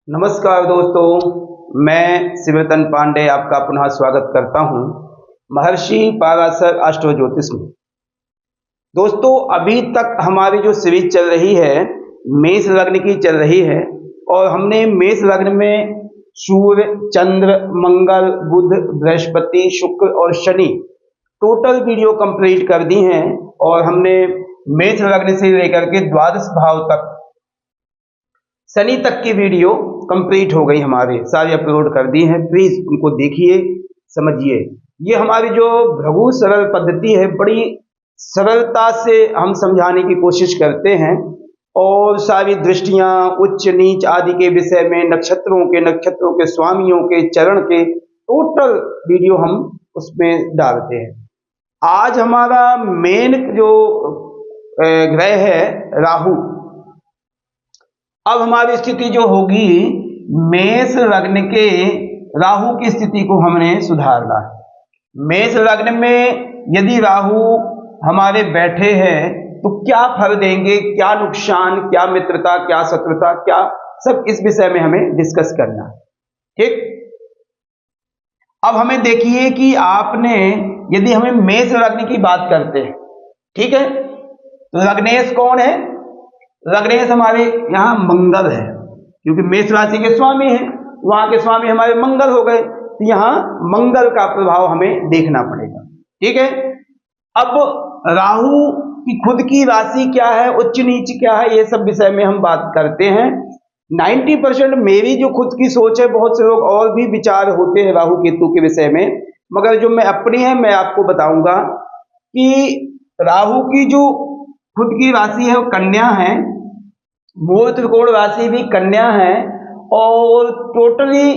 नमस्कार दोस्तों, मैं शिवरतन पांडे आपका पुनः स्वागत करता हूं महर्षि पाराशर एस्ट्रो ज्योतिष में। दोस्तों, अभी तक हमारी जो सीरीज चल रही है मेष लग्न की चल रही है और हमने मेष लग्न में सूर्य, चंद्र, मंगल, बुध, बृहस्पति, शुक्र और शनि टोटल वीडियो कंप्लीट कर दी हैं और हमने मेष लग्न से लेकर के द्वादश भाव तक शनि तक की वीडियो कंप्लीट हो गई, हमारे सारी अपलोड कर दी हैं। प्लीज उनको देखिए, समझिए। ये हमारी जो भृगु सरल पद्धति है, बड़ी सरलता से हम समझाने की कोशिश करते हैं और सारी दृष्टियां, उच्च नीच आदि के विषय में, नक्षत्रों के स्वामियों के चरण के टोटल वीडियो हम उसमें डालते हैं। आज हमारा मेन जो ग्रह है राहु। अब हमारी स्थिति जो होगी, मेष लग्न के राहु की स्थिति को हमने सुधारना है। मेष लग्न में यदि राहु हमारे बैठे हैं तो क्या फल देंगे, क्या नुकसान, क्या मित्रता, क्या शत्रुता, क्या सब इस विषय में हमें डिस्कस करना है। ठीक, अब हमें देखिए कि आपने, यदि हमें मेष लग्न की बात करते हैं, ठीक है, तो लग्नेश कौन है? लग्नेश हमारे यहाँ मंगल है, क्योंकि मेष राशि के स्वामी हैं, वहां के स्वामी हमारे मंगल हो गए, तो यहाँ मंगल का प्रभाव हमें देखना पड़ेगा। ठीक है, अब राहु की खुद की राशि क्या है, उच्च नीच क्या है, ये सब विषय में हम बात करते हैं। 90% मेरी जो खुद की सोच है, बहुत से लोग और भी विचार होते हैं राहु केतु के विषय में, मगर जो मैं अपनी है मैं आपको बताऊंगा कि राहु की जो खुद की राशि है वो कन्या है, मूल त्रिकोण राशि भी कन्या है और टोटली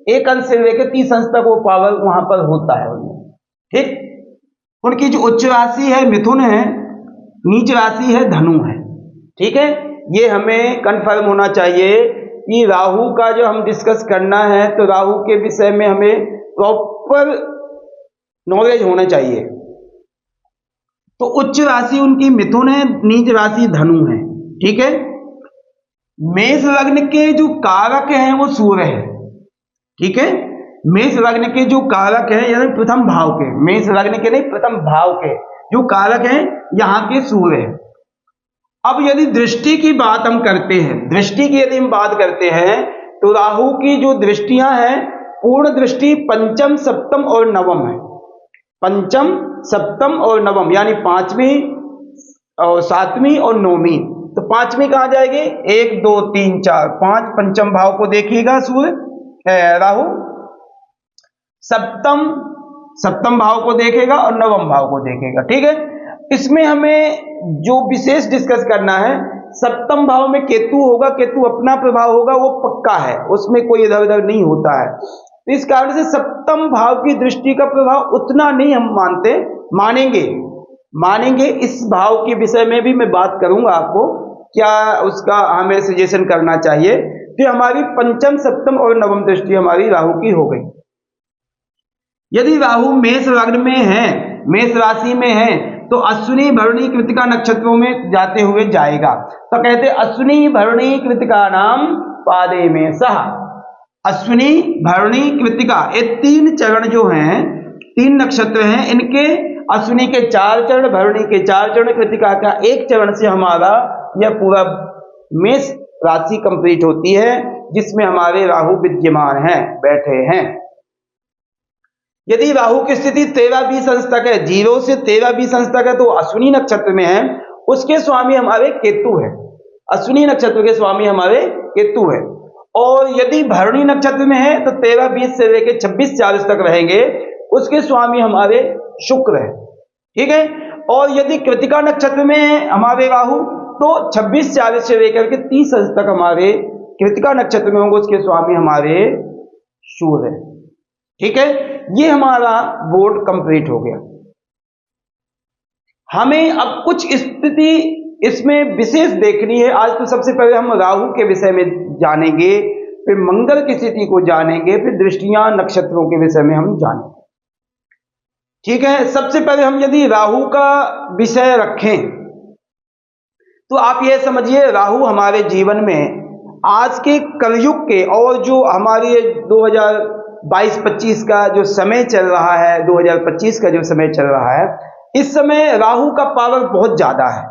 एक अंश से लेकर 30 अंश तक वो पावर वहां पर होता है उनमें। ठीक, उनकी जो उच्च राशि है मिथुन है, नीच राशि है धनु है। ठीक है, ये हमें कंफर्म होना चाहिए कि राहु का जो हम डिस्कस करना है तो राहु के विषय में हमें प्रॉपर नॉलेज होना चाहिए। तो उच्च राशि उनकी मिथुन है, नीच राशि धनु है। ठीक है, मेष लग्न के जो कारक हैं वो सूर्य है। ठीक है, मेष लग्न के जो कारक हैं, यानी प्रथम भाव के, मेष लग्न के नहीं, प्रथम भाव के जो कारक हैं यहाँ के सूर्य है। अब यदि दृष्टि की बात हम करते हैं, दृष्टि की यदि हम बात करते हैं तो राहु की जो दृष्टियां हैं, पूर्ण दृष्टि पंचम, सप्तम और नवम है। पंचम, सप्तम और नवम, यानी पांचवी और सातवीं और नौवीं। तो पांचवी कहां जाएगी? 1 2 3 4 5 पंचम भाव को देखिएगा सूर्य राहु, सप्तम भाव को देखेगा और नवम भाव को देखेगा। ठीक है, इसमें हमें जो विशेष डिस्कस करना है, सप्तम भाव में केतु होगा, केतु अपना प्रभाव होगा, वो पक्का है, उसमें कोई इधर उधर नहीं होता है। तो इस कारण से सप्तम भाव की दृष्टि का प्रभाव उतना नहीं हम मानेंगे। इस भाव के विषय में भी मैं बात करूंगा आपको, क्या उसका हमें सजेशन करना चाहिए। तो हमारी पंचम, सप्तम और नवम दृष्टि हमारी राहु की हो गई। यदि राहु मेष लग्न में है, मेष राशि में है, तो अश्विनी, भरणी, कृतिका नक्षत्रों में जाते हुए जाएगा। तो कहते अश्विनी, भरणी, कृतिका नाम पादे में सह। अश्विनी, भरणी, कृतिका, ये 3 चरण जो हैं, 3 नक्षत्र हैं, इनके अश्विनी के 4 चरण, भरणी के 4 चरण, कृतिका का 1 चरण से हमारा यह पूरा मेष राशि कंप्लीट होती है, जिसमें हमारे राहु विद्यमान हैं, बैठे हैं। यदि राहु की स्थिति 13-20 अंश तक है, 0 से 13-20 अंश तक है, तो अश्विनी नक्षत्र में है, उसके स्वामी हमारे केतु है। अश्विनी नक्षत्र के स्वामी हमारे केतु है। और यदि भरणी नक्षत्र में है तो 13-20 से लेकर 26-40 तक रहेंगे, उसके स्वामी हमारे शुक्र है। ठीक है, और यदि कृतिका नक्षत्र में है हमारे राहु, तो 26-40 से लेकर के 30 अंश तक हमारे कृतिका नक्षत्र में होंगे, उसके स्वामी हमारे सूर्य है। ठीक है, ये हमारा बोर्ड कंप्लीट हो गया। हमें अब कुछ स्थिति इसमें विशेष देखनी है। आज तो सबसे पहले हम राहु के विषय में जानेंगे, फिर मंगल की स्थिति को जानेंगे, फिर दृष्टियां, नक्षत्रों के विषय में हम जानेंगे। ठीक है, सबसे पहले हम यदि राहु का विषय रखें तो आप ये समझिए, राहु हमारे जीवन में आज के कलयुग के और जो हमारे 2022-25 का जो समय चल रहा है, 2025 का जो समय चल रहा है, इस समय राहु का पावर बहुत ज्यादा है।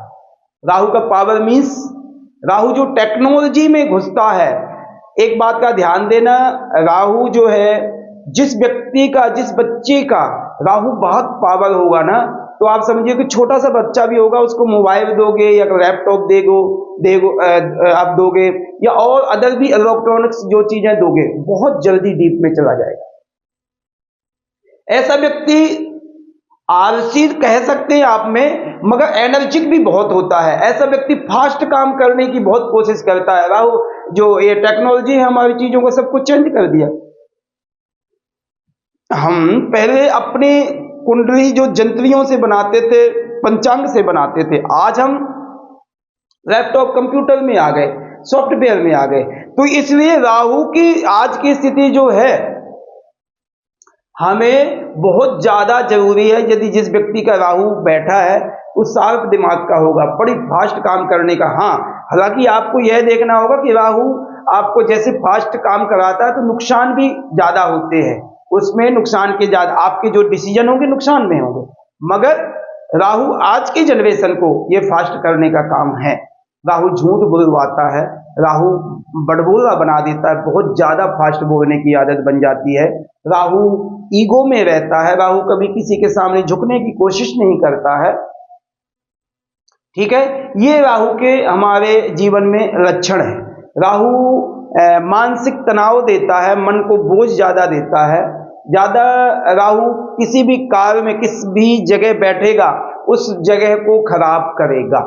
राहु का पावर मीन्स राहु जो टेक्नोलॉजी में घुसता है। एक बात का ध्यान देना, राहु जो है, जिस व्यक्ति का, जिस बच्चे का राहु बहुत पावर होगा ना, तो आप समझिए कि छोटा सा बच्चा भी होगा, उसको मोबाइल दोगे या लैपटॉप आप दोगे या और अदर भी इलेक्ट्रॉनिक्स जो चीजें दोगे, बहुत जल्दी डीप में चला जाएगा। ऐसा व्यक्ति आलसी कह सकते हैं आप में, मगर एनर्जिक भी बहुत होता है। ऐसा व्यक्ति फास्ट काम करने की बहुत कोशिश करता है। राहु जो ये टेक्नोलॉजी है, हमारी चीजों को सब कुछ चेंज कर दिया। हम पहले अपने कुंडली जो जंत्रियों से बनाते थे, पंचांग से बनाते थे, आज हम लैपटॉप कंप्यूटर में आ गए, सॉफ्टवेयर में आ गए। तो इसलिए राहु की आज की स्थिति जो है, हमें बहुत ज्यादा जरूरी है। यदि जिस व्यक्ति का राहु बैठा है वो शार्प दिमाग का होगा, बड़ी फास्ट काम करने का। हाँ, हालांकि आपको यह देखना होगा कि राहु आपको जैसे फास्ट काम कराता है तो नुकसान भी ज्यादा होते हैं, उसमें नुकसान के ज्यादा, आपके जो डिसीजन होंगे नुकसान में होंगे। मगर राहु आज की जनरेशन को ये फास्ट करने का काम है। राहु झूठ बुलवाता है, राहु बड़बोला बना देता है, बहुत ज्यादा फास्ट बोलने की आदत बन जाती है। राहु ईगो में रहता है, राहु कभी किसी के सामने झुकने की कोशिश नहीं करता है। ठीक है, ये राहु के हमारे जीवन में लक्षण है। राहु मानसिक तनाव देता है, मन को बोझ ज्यादा देता है। ज्यादा राहु किसी भी कार्य में, किसी भी जगह बैठेगा, उस जगह को खराब करेगा।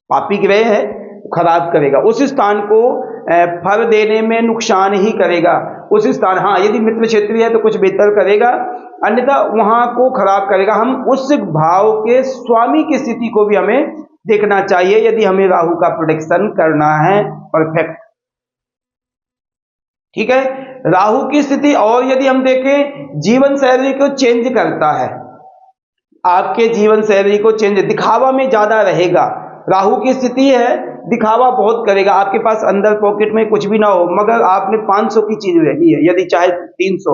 पापी ग्रह है, खराब करेगा उस स्थान को, फल देने में नुकसान ही करेगा उस स्थान। हाँ, यदि मित्र क्षेत्रीय है तो कुछ बेहतर करेगा, अन्यथा वहां को खराब करेगा। हम उस भाव के स्वामी की स्थिति को भी हमें देखना चाहिए यदि हमें राहु का प्रेडिक्शन करना है परफेक्ट। ठीक है, राहु की स्थिति। और यदि हम देखें, जीवन शैली को चेंज करता है, आपके जीवन शैली को चेंज, दिखावा में ज्यादा रहेगा। राहु की स्थिति है, दिखावा बहुत करेगा। आपके पास अंदर पॉकेट में कुछ भी ना हो, मगर आपने 500 की चीज रही है, यदि चाहे 300,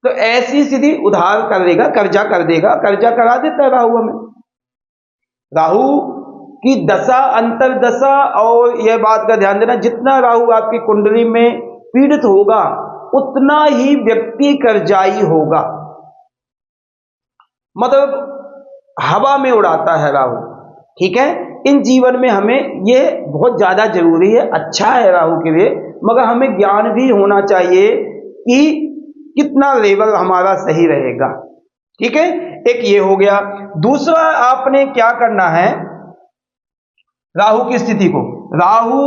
तो ऐसी स्थिति उधार कर देगा, कर्जा कर देगा, कर्जा करा देता है राहु हमें। राहु की दशा, अंतर दशा, और यह बात का ध्यान देना, जितना राहु आपकी कुंडली में पीड़ित होगा उतना ही व्यक्ति कर्जाई होगा। मतलब हवा में उड़ाता है राहु। ठीक है, इन जीवन में हमें यह बहुत ज्यादा जरूरी है। अच्छा है राहु के लिए, मगर हमें ज्ञान भी होना चाहिए कि कितना लेवल हमारा सही रहेगा। ठीक है, एक ये हो गया। दूसरा, आपने क्या करना है, राहु की स्थिति को, राहु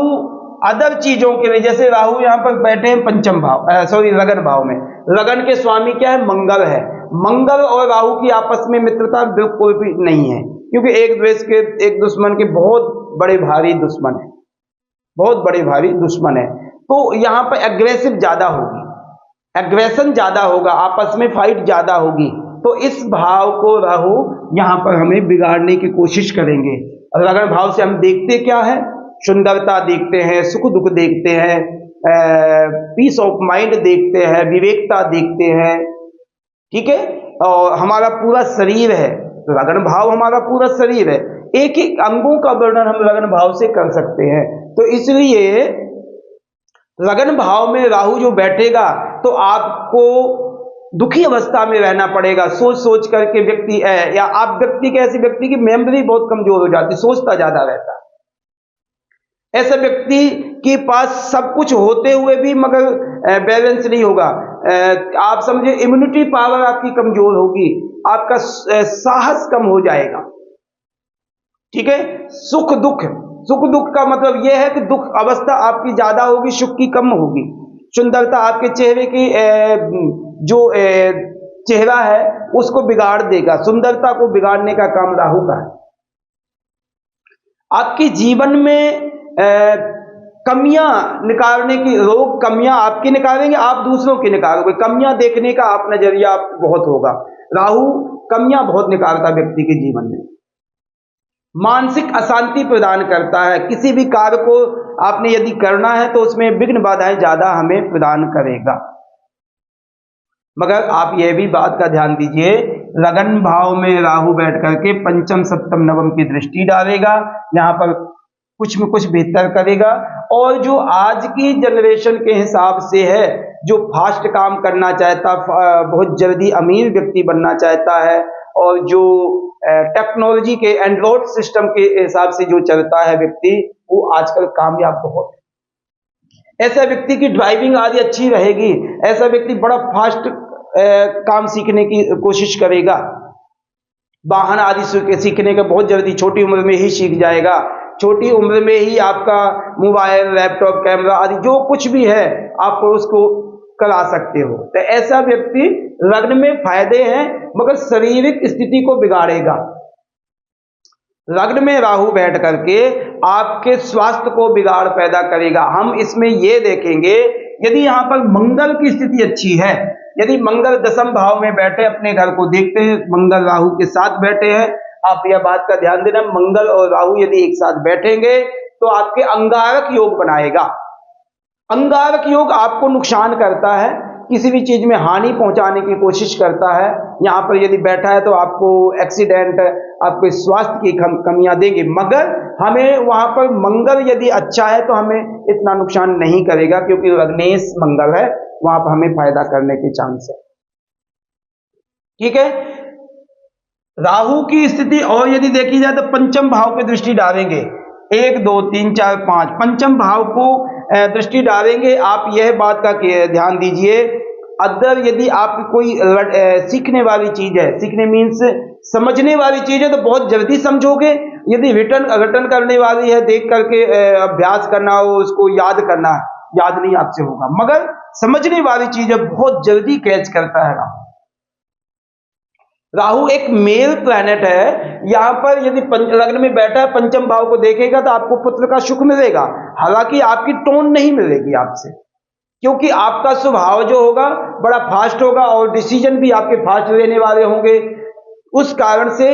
अदर चीजों के लिए, जैसे राहु यहां पर बैठे हैं पंचम भाव, लगन भाव में। लगन के स्वामी क्या है? मंगल है। मंगल और राहु की आपस में मित्रता बिल्कुल भी नहीं है, क्योंकि एक द्वेष के, एक दुश्मन के बहुत बड़े भारी दुश्मन है, बहुत बड़े भारी दुश्मन है। तो यहां पर एग्रेसिव ज्यादा होगी, एग्रेशन ज्यादा होगा, आपस में फाइट ज्यादा होगी। तो इस भाव को राहु यहां पर हमें बिगाड़ने की कोशिश करेंगे। और लगन भाव से हम देखते क्या है? सुंदरता देखते हैं, सुख दुख देखते हैं, पीस ऑफ माइंड देखते हैं, विवेकता देखते हैं। ठीक है, और हमारा पूरा शरीर है, तो लगन भाव हमारा पूरा शरीर है। एक एक अंगों का वर्णन हम लगन भाव से कर सकते हैं। तो इसलिए लगन भाव में राहु जो बैठेगा तो आपको दुखी अवस्था में रहना पड़ेगा। सोच सोच करके व्यक्ति, या आप व्यक्ति के, ऐसे व्यक्ति की मेमोरी बहुत कमजोर हो जाती, सोचता ज्यादा रहता है। ऐसे व्यक्ति के पास सब कुछ होते हुए भी मगर बैलेंस नहीं होगा। आप समझे, इम्यूनिटी पावर आपकी कमजोर होगी, आपका साहस कम हो जाएगा। ठीक है, सुख दुख, सुख दुख का मतलब यह है कि दुख अवस्था आपकी ज्यादा होगी, सुख की कम होगी। सुंदरता आपके चेहरे की, जो चेहरा है उसको बिगाड़ देगा, सुंदरता को बिगाड़ने का काम राहु का है। आपके जीवन में कमियां निकालने की, लोग कमियां आपकी निकालेंगे, आप दूसरों की निकालोगे। कमियां देखने का आप नजरिया बहुत होगा। राहु कमियां बहुत निकालता व्यक्ति के जीवन में। मानसिक अशांति प्रदान करता है। किसी भी कार्य को आपने यदि करना है तो उसमें विघ्न बाधाएं ज्यादा हमें प्रदान करेगा। मगर आप यह भी बात का ध्यान दीजिए, लगन भाव में राहु बैठ करके पंचम सप्तम नवम की दृष्टि डालेगा, यहाँ पर कुछ में कुछ बेहतर करेगा। और जो आज की जनरेशन के हिसाब से है, जो फास्ट काम करना चाहता, बहुत जल्दी अमीर व्यक्ति बनना चाहता है, और जो टेक्नोलॉजी के एंड्रॉइड सिस्टम के हिसाब से जो चलता है व्यक्ति, वो आजकल कामयाब बहुत है। ऐसा व्यक्ति की ड्राइविंग आदि अच्छी रहेगी, ऐसा व्यक्ति बड़ा फास्ट काम सीखने की कोशिश करेगा, वाहन आदि सीखने का बहुत जल्दी छोटी उम्र में ही सीख जाएगा। छोटी उम्र में ही आपका मोबाइल, लैपटॉप, कैमरा आदि जो कुछ भी है आप उसको करा सकते हो। तो ऐसा व्यक्ति लग्न में फायदे हैं, मगर शारीरिक स्थिति को बिगाड़ेगा। लग्न में राहु बैठ करके आपके स्वास्थ्य को बिगाड़ पैदा करेगा। हम इसमें यह देखेंगे, यदि यहां पर मंगल की स्थिति अच्छी है, यदि मंगल दशम भाव में बैठे, अपने घर को देखते हैं, मंगल राहु के साथ बैठे हैं, आप यह बात का ध्यान देना, मंगल और राहु यदि एक साथ बैठेंगे तो आपके अंगारक योग बनाएगा। अंगारक योग आपको नुकसान करता है, किसी भी चीज में हानि पहुंचाने की कोशिश करता है। यहां पर यदि बैठा है तो आपको एक्सीडेंट, आपके स्वास्थ्य की कमियां देंगे, मगर हमें वहां पर मंगल यदि अच्छा है तो हमें इतना नुकसान नहीं करेगा, क्योंकि लग्नेश मंगल है, वहां पर हमें फायदा करने के चांस है। ठीक है, राहु की स्थिति और यदि देखी जाए तो पंचम भाव पे दृष्टि डालेंगे, 1 2 3 4 5 पंचम भाव को दृष्टि डालेंगे। आप यह बात का ध्यान दीजिए, अगर यदि आप कोई सीखने वाली चीज है, सीखने मीन्स समझने वाली चीज है, तो बहुत जल्दी समझोगे। यदि रिटर्न करने वाली है, देख करके अभ्यास करना हो, उसको याद करना, याद नहीं आपसे होगा, मगर समझने वाली चीज है, बहुत जल्दी कैच करता है राहु। राहु एक मेल प्लैनेट है, यहां पर यदि लग्न में बैठा है, पंचम भाव को देखेगा तो आपको पुत्र का सुख मिलेगा। हालांकि आपकी टोन नहीं मिलेगी आपसे, क्योंकि आपका स्वभाव जो होगा बड़ा फास्ट होगा, और डिसीजन भी आपके फास्ट लेने वाले होंगे। उस कारण से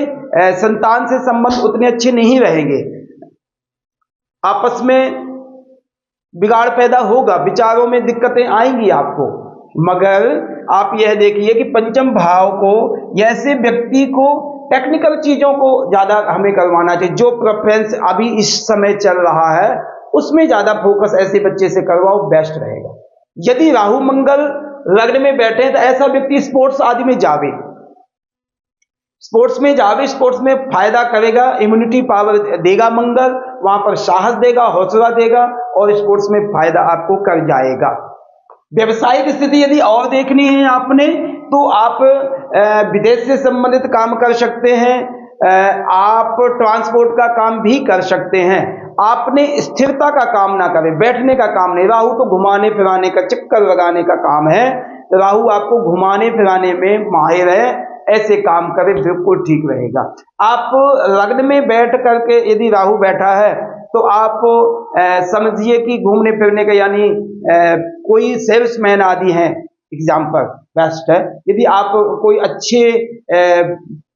संतान से संबंध उतने अच्छे नहीं रहेंगे, आपस में बिगाड़ पैदा होगा, विचारों में दिक्कतें आएंगी आपको। मगर आप यह देखिए कि पंचम भाव को, ऐसे व्यक्ति को टेक्निकल चीजों को ज्यादा हमें करवाना चाहिए। जो प्रेफरेंस अभी इस समय चल रहा है उसमें ज्यादा फोकस ऐसे बच्चे से करवाओ, बेस्ट रहेगा। यदि राहु मंगल लग्न में बैठे हैं तो ऐसा व्यक्ति स्पोर्ट्स आदि में जावे, स्पोर्ट्स में फायदा करेगा, इम्यूनिटी पावर देगा मंगल, वहां पर साहस देगा, हौसला देगा, और स्पोर्ट्स में फायदा आपको कर जाएगा। व्यवसायिक स्थिति यदि और देखनी है आपने, तो आप विदेश से संबंधित काम कर सकते हैं, आप ट्रांसपोर्ट का काम भी कर सकते हैं। आपने स्थिरता का काम ना करें, बैठने का काम नहीं। राहु तो घुमाने फिराने का, चक्कर लगाने का काम है। राहु आपको घुमाने फिराने में माहिर है, ऐसे काम करें, बिल्कुल ठीक रहेगा। आप लग्न में बैठ करके यदि राहु बैठा है तो आप समझिए कि घूमने फिरने का, यानी कोई सेल्समैन आदि हैं, एग्जाम्पल बेस्ट है। यदि आप कोई अच्छे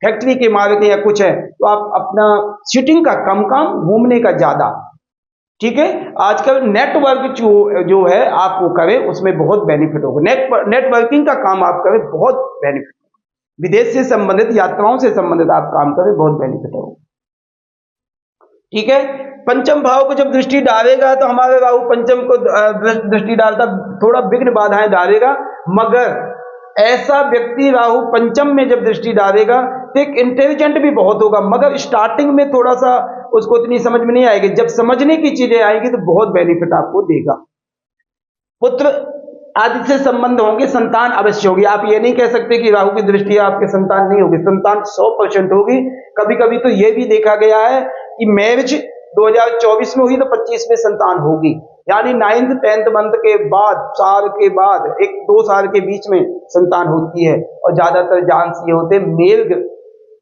फैक्ट्री के मालिक या कुछ है, तो आप अपना सिटिंग का कम काम, घूमने का ज्यादा। ठीक है, आजकल नेटवर्क जो है आप वो करें, उसमें बहुत बेनिफिट होगा। नेटवर्किंग का काम आप करें, बहुत बेनिफिट। विदेश से संबंधित, यात्राओं से संबंधित आप काम करें, बहुत बेनिफिट होगा। ठीक है, पंचम भाव को जब दृष्टि डालेगा तो हमारे राहु पंचम को दृष्टि डालता, थोड़ा विघ्न बाधाएं डालेगा, मगर ऐसा व्यक्ति राहु पंचम में जब दृष्टि डालेगा तो एक इंटेलिजेंट भी बहुत होगा, मगर स्टार्टिंग में थोड़ा सा उसको इतनी समझ में नहीं आएगी। जब समझने की चीजें आएगी तो बहुत बेनिफिट आपको देगा। पुत्र आदि से संबंध होंगे, संतान अवश्य होगी। आप ये नहीं कह सकते कि राहु की दृष्टि आपके संतान नहीं होगी, संतान 100% होगी। कभी कभी तो ये भी देखा गया है कि मैरिज 2024 में हुई तो 25 में संतान होगी, यानी 9th 10th मंथ के बाद, साल के बाद, 1-2 साल के बीच में संतान होती है, और ज्यादातर चांस ये होते मेल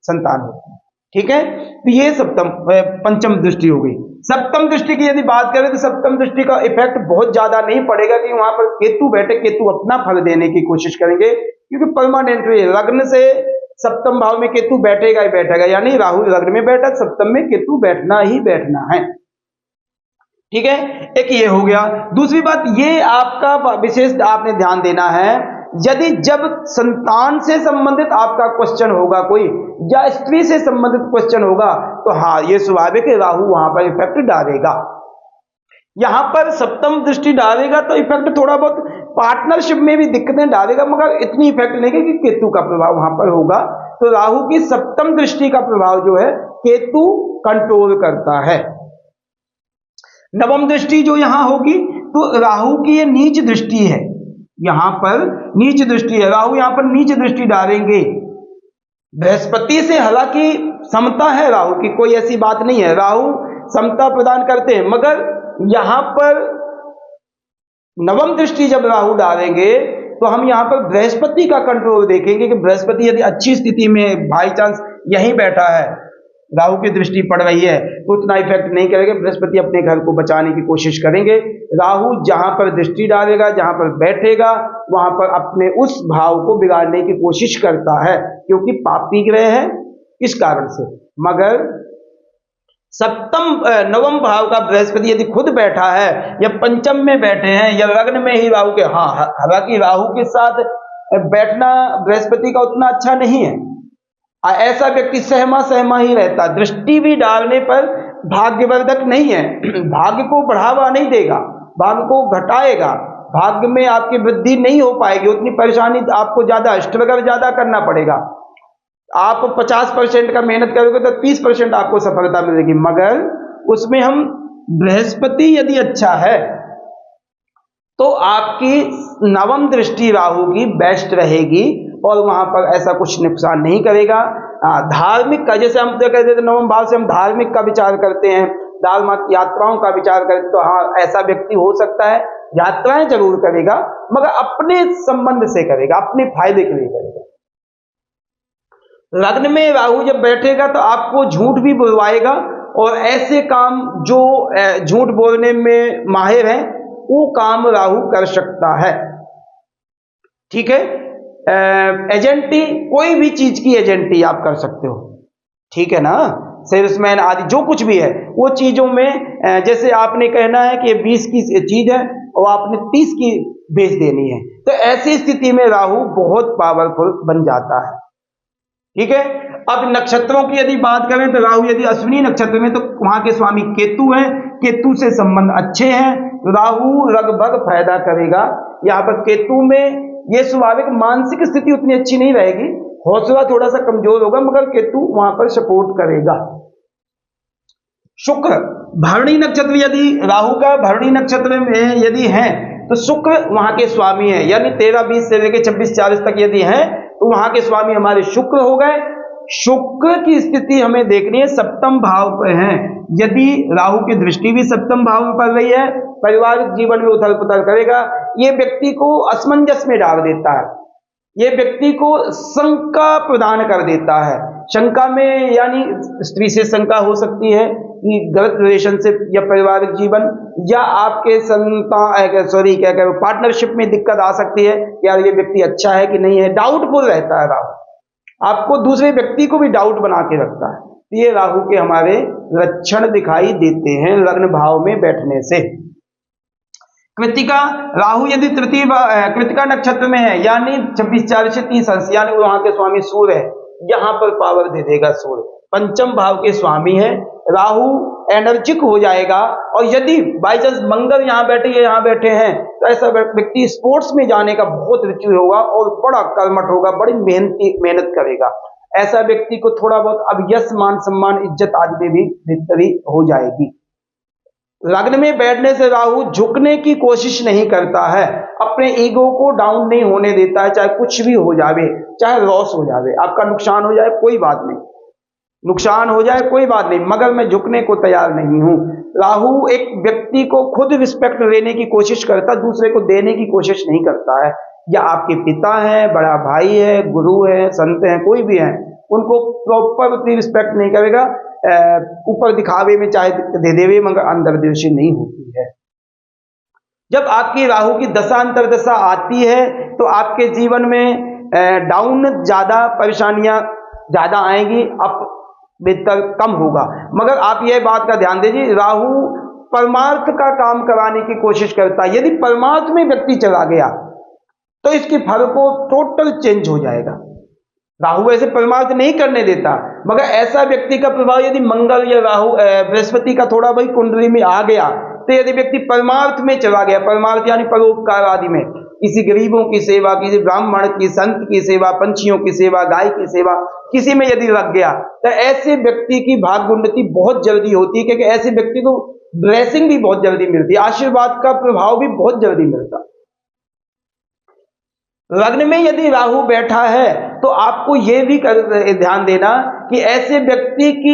संतान होती है। ठीक है, तो ये पंचम दृष्टि हो गई। सप्तम दृष्टि की यदि बात करें तो सप्तम दृष्टि का इफेक्ट बहुत ज्यादा नहीं पड़ेगा, कि वहां पर केतु बैठे, केतु अपना फल देने की कोशिश करेंगे, क्योंकि परमानेंट लग्न से सप्तम भाव में केतु बैठेगा ही बैठेगा, यानी राहु लग्न में बैठा, सप्तम में केतु बैठना ही बैठना है। ठीक है, एक ये हो गया। दूसरी बात ये आपका विशेष आपने ध्यान देना है, यदि जब संतान से संबंधित आपका क्वेश्चन होगा कोई, या स्त्री से संबंधित क्वेश्चन होगा, तो हाँ ये स्वाभाविक है राहु वहां पर इफेक्ट डालेगा। यहां पर सप्तम दृष्टि डालेगा तो इफेक्ट थोड़ा बहुत पार्टनरशिप में भी दिक्कतें डालेगा, मगर इतनी इफेक्ट नहीं है कि केतु का प्रभाव वहां पर होगा। तो राहु की सप्तम दृष्टि का प्रभाव जो है केतु कंट्रोल करता है। नवम दृष्टि जो यहां होगी तो राहु की ये नीच दृष्टि है, यहां पर नीच दृष्टि है, राहु यहां पर नीच दृष्टि डालेंगे। बृहस्पति से हालांकि समता है राहु की, कोई ऐसी बात नहीं है, राहु समता प्रदान करते हैं, मगर यहां पर नवम दृष्टि जब राहु डालेंगे तो हम यहां पर बृहस्पति का कंट्रोल देखेंगे कि बृहस्पति यदि अच्छी स्थिति में बाई चांस यहीं बैठा है, राहु की दृष्टि पड़ रही है, तो उतना इफेक्ट नहीं करेगा, बृहस्पति अपने घर को बचाने की कोशिश करेंगे। राहु जहां पर दृष्टि डालेगा, जहां पर बैठेगा, वहां पर अपने उस भाव को बिगाड़ने की कोशिश करता है, क्योंकि पापी ग्रह है इस कारण से। मगर नवम भाव का बृहस्पति यदि खुद बैठा है या पंचम में बैठे हैं या लग्न में ही राहु के, हाँ हालांकि राहु के साथ बैठना बृहस्पति का उतना अच्छा नहीं है, ऐसा व्यक्ति सहमा ही रहता, दृष्टि भी डालने पर भाग्यवर्धक नहीं है, भाग्य को बढ़ावा नहीं देगा, भाग्य को घटाएगा, भाग्य में आपकी वृद्धि नहीं हो पाएगी, उतनी परेशानी आपको ज्यादा स्ट्रगल ज्यादा करना पड़ेगा। आप 50% का मेहनत करोगे तो 30% आपको सफलता मिलेगी, मगर उसमें हम बृहस्पति यदि अच्छा है तो आपकी नवम दृष्टि राहु की बेस्ट रहेगी और वहां पर ऐसा कुछ नुकसान नहीं करेगा। धार्मिक का, जैसे हम कहते थे नवम भाव से हम धार्मिक का विचार करते हैं, धार्मिक यात्राओं का विचार करते, तो हाँ ऐसा व्यक्ति हो सकता है, यात्राएं जरूर करेगा मगर अपने संबंध से करेगा, अपने फायदे के लिए करेगा। लग्न में राहु जब बैठेगा तो आपको झूठ भी बुलवाएगा, और ऐसे काम जो झूठ बोलने में माहिर है वो काम राहु कर सकता है। ठीक है, एजेंटी, कोई भी चीज की एजेंटी आप कर सकते हो, ठीक है ना, सेल्समैन आदि जो कुछ भी है वो चीजों में, जैसे आपने कहना है कि 20 की चीज है और आपने 30 की बेच देनी है, तो ऐसी स्थिति में राहु बहुत पावरफुल बन जाता है। ठीक है, अब नक्षत्रों की यदि बात करें तो राहु यदि अश्विनी नक्षत्र में, तो वहां के स्वामी केतु हैं, केतु से संबंध अच्छे हैं, राहु लगभग फायदा करेगा। यहाँ पर केतु में ये स्वाभाविक मानसिक स्थिति उतनी अच्छी नहीं रहेगी, हौसला थोड़ा सा कमजोर होगा, मगर केतु वहां पर सपोर्ट करेगा। शुक्र भरणी नक्षत्र, यदि राहु का भरणी नक्षत्र में यदि है तो शुक्र वहां के स्वामी है, यानी 13-20 से लेकर 26-40 तक यदि है तो वहां के स्वामी हमारे शुक्र हो गए। शुक्र की स्थिति हमें देखनी है, सप्तम भाव पर है, यदि राहु की दृष्टि भी सप्तम भाव में पड़ रही है, पारिवारिक जीवन में उथल पुथल करेगा, ये व्यक्ति को असमंजस में डाल देता है, ये व्यक्ति को शंका प्रदान कर देता है। शंका में यानी स्त्री से शंका हो सकती है कि गलत रिलेशनशिप या पारिवारिक जीवन, या आपके पार्टनरशिप में दिक्कत आ सकती है, यार ये व्यक्ति अच्छा है कि नहीं है, डाउटफुल रहता है राहु, आपको दूसरे व्यक्ति को भी डाउट बना के रखता है। ये राहु के हमारे लक्षण दिखाई देते हैं लग्न भाव में बैठने से। कृतिका, राहु यदि तृतीय कृतिका नक्षत्र में है, यानी 26-40 से 30 अंश, यानी वहां के स्वामी सूर्य है, यहां पर पावर दे देगा सूर्य, पंचम भाव के स्वामी है, राहु एनर्जिक हो जाएगा। और यदि बाई चांस मंगल यहाँ बैठे हैं तो ऐसा व्यक्ति स्पोर्ट्स में जाने का बहुत रुचि होगा और बड़ा कर्मठ होगा, बड़ी मेहनत करेगा। ऐसा व्यक्ति को थोड़ा बहुत अब यश मान सम्मान इज्जत आदि में भी बेहतरी हो जाएगी। लग्न में बैठने से राहु झुकने की कोशिश नहीं करता है, अपने ईगो को डाउन नहीं होने देता है, चाहे कुछ भी हो जावे, चाहे लॉस हो जावे, आपका नुकसान हो जाए कोई बात नहीं, नुकसान हो जाए कोई बात नहीं, मगर मैं झुकने को तैयार नहीं हूं। राहु एक व्यक्ति को खुद रिस्पेक्ट लेने की कोशिश करता, दूसरे को देने की कोशिश नहीं करता है। या आपके पिता हैं, बड़ा भाई है, गुरु है, संत हैं, कोई भी है, उनको प्रॉपर उतनी रिस्पेक्ट नहीं करेगा, ऊपर दिखावे में चाहे दे देवे, मगर अंतर्दृष्टि नहीं होती है। जब आपकी राहु की दशा अंतर्दशा आती है तो आपके जीवन में डाउन ज़्यादा, परेशानियां ज़्यादा आएंगी, अप बेहतर कम होगा। मगर आप यह बात का ध्यान दीजिए, राहु परमार्थ का काम कराने की कोशिश करता है। यदि परमार्थ में व्यक्ति चला गया तो इसके फल को टोटल चेंज हो जाएगा। राहु ऐसे परमार्थ नहीं करने देता, मगर ऐसा व्यक्ति का प्रभाव यदि मंगल या राहु बृहस्पति का थोड़ा भाई कुंडली में आ गया, तो यदि व्यक्ति परमार्थ में चला गया, परमार्थ यानी परोपकार आदि में, किसी गरीबों की सेवा, किसी ब्राह्मण की, संत की सेवा, पंछियों की सेवा, गाय की सेवा, किसी में यदि लग गया, तो ऐसे व्यक्ति की भाग्य उन्नति बहुत जल्दी होती है, क्योंकि ऐसे व्यक्ति को ब्लेसिंग भी बहुत जल्दी मिलती है, आशीर्वाद का प्रभाव भी बहुत जल्दी मिलता है। लग्न में यदि राहु बैठा है तो आपको यह भी ध्यान देना कि ऐसे व्यक्ति की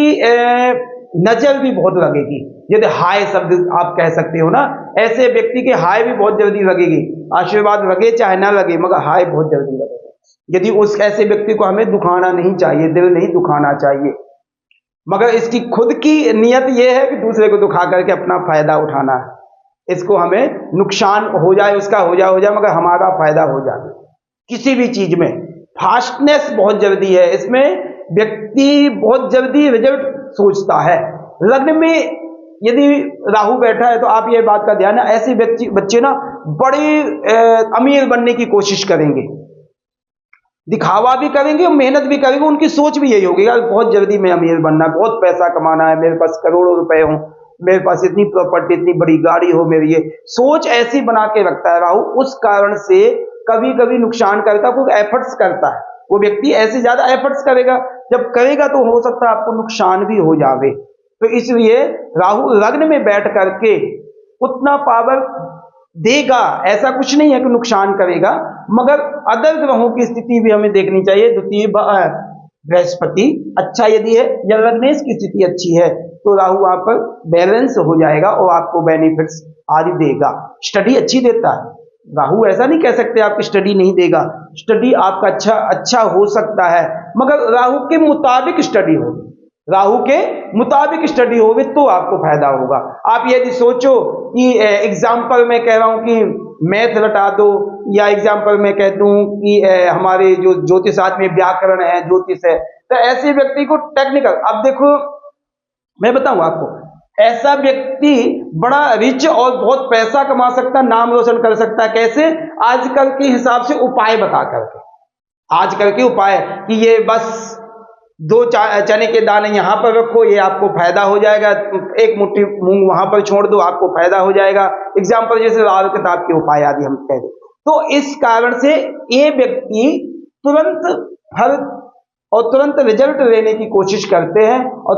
नजर भी बहुत लगेगी। यदि हाय शब्द आप कह सकते हो ना, ऐसे व्यक्ति की हाय भी बहुत जल्दी लगेगी। आशीर्वाद लगे चाहे ना लगे, मगर हाय बहुत जल्दी लगेगा। यदि उस ऐसे व्यक्ति को हमें दुखाना नहीं चाहिए, दिल नहीं दुखाना चाहिए, मगर इसकी खुद की नियत यह है कि दूसरे को दुखा करके अपना फायदा उठाना है। इसको हमें नुकसान हो जाए उसका हो जाए, मगर हमारा फायदा हो जाए। किसी भी चीज में फास्टनेस बहुत जल्दी है, इसमें व्यक्ति बहुत जल्दी रिजल्ट सोचता है। लग्न में यदि राहु बैठा है तो आप ये बात का ध्यान है, ऐसे बच्चे ना बड़े अमीर बनने की कोशिश करेंगे, दिखावा भी करेंगे और मेहनत भी करेंगे। उनकी सोच भी यही होगी, यार बहुत जल्दी मैं अमीर बनना, बहुत पैसा कमाना है, मेरे पास करोड़ों रुपए हो, मेरे पास इतनी प्रॉपर्टी, इतनी बड़ी गाड़ी हो मेरी। ये सोच ऐसी बना के रखता है राहु। उस कारण से कभी कभी नुकसान करता है, कोई एफर्ट्स करता है, वो व्यक्ति ऐसे ज्यादा एफर्ट्स करेगा, जब करेगा तो हो सकता है आपको नुकसान भी हो जावे। तो इसलिए राहु लग्न में बैठ करके उतना पावर देगा, ऐसा कुछ नहीं है कि नुकसान करेगा, मगर अदर ग्रहों की स्थिति भी हमें देखनी चाहिए। द्वितीय बृहस्पति अच्छा यदि है या लग्नेश की स्थिति अच्छी है तो राहु वहां पर बैलेंस हो जाएगा और आपको बेनिफिट्स आदि देगा। स्टडी अच्छी देता है राहु, ऐसा नहीं कह सकते आपकी स्टडी नहीं देगा, स्टडी आपका अच्छा हो सकता है, मगर राहु के मुताबिक स्टडी होगी, राहु के मुताबिक स्टडी होगी तो आपको फायदा होगा। आप यदि सोचो कि एग्जाम्पल मैं कह रहा हूं कि मैथ रटा दो, या एग्जाम्पल मैं कह दूं कि हमारे जो ज्योतिष आदमी व्याकरण है, ज्योतिष है, तो ऐसे व्यक्ति को टेक्निकल, अब देखो मैं बताऊं आपको, ऐसा व्यक्ति बड़ा रिच और बहुत पैसा कमा सकता है, नाम रोशन कर सकता है। कैसे? आजकल के हिसाब से उपाय बता करके, आजकल के उपाय कि ये बस 2 चने के दाने यहां पर रखो, ये आपको फायदा हो जाएगा, एक मुट्ठी मूंग वहां पर छोड़ दो, आपको फायदा हो जाएगा। एग्जाम्पल जैसे लाल किताब के उपाय आदि हम कह दें। तो इस कारण से ये व्यक्ति तुरंत फल और तुरंत रिजल्ट लेने की कोशिश करते हैं और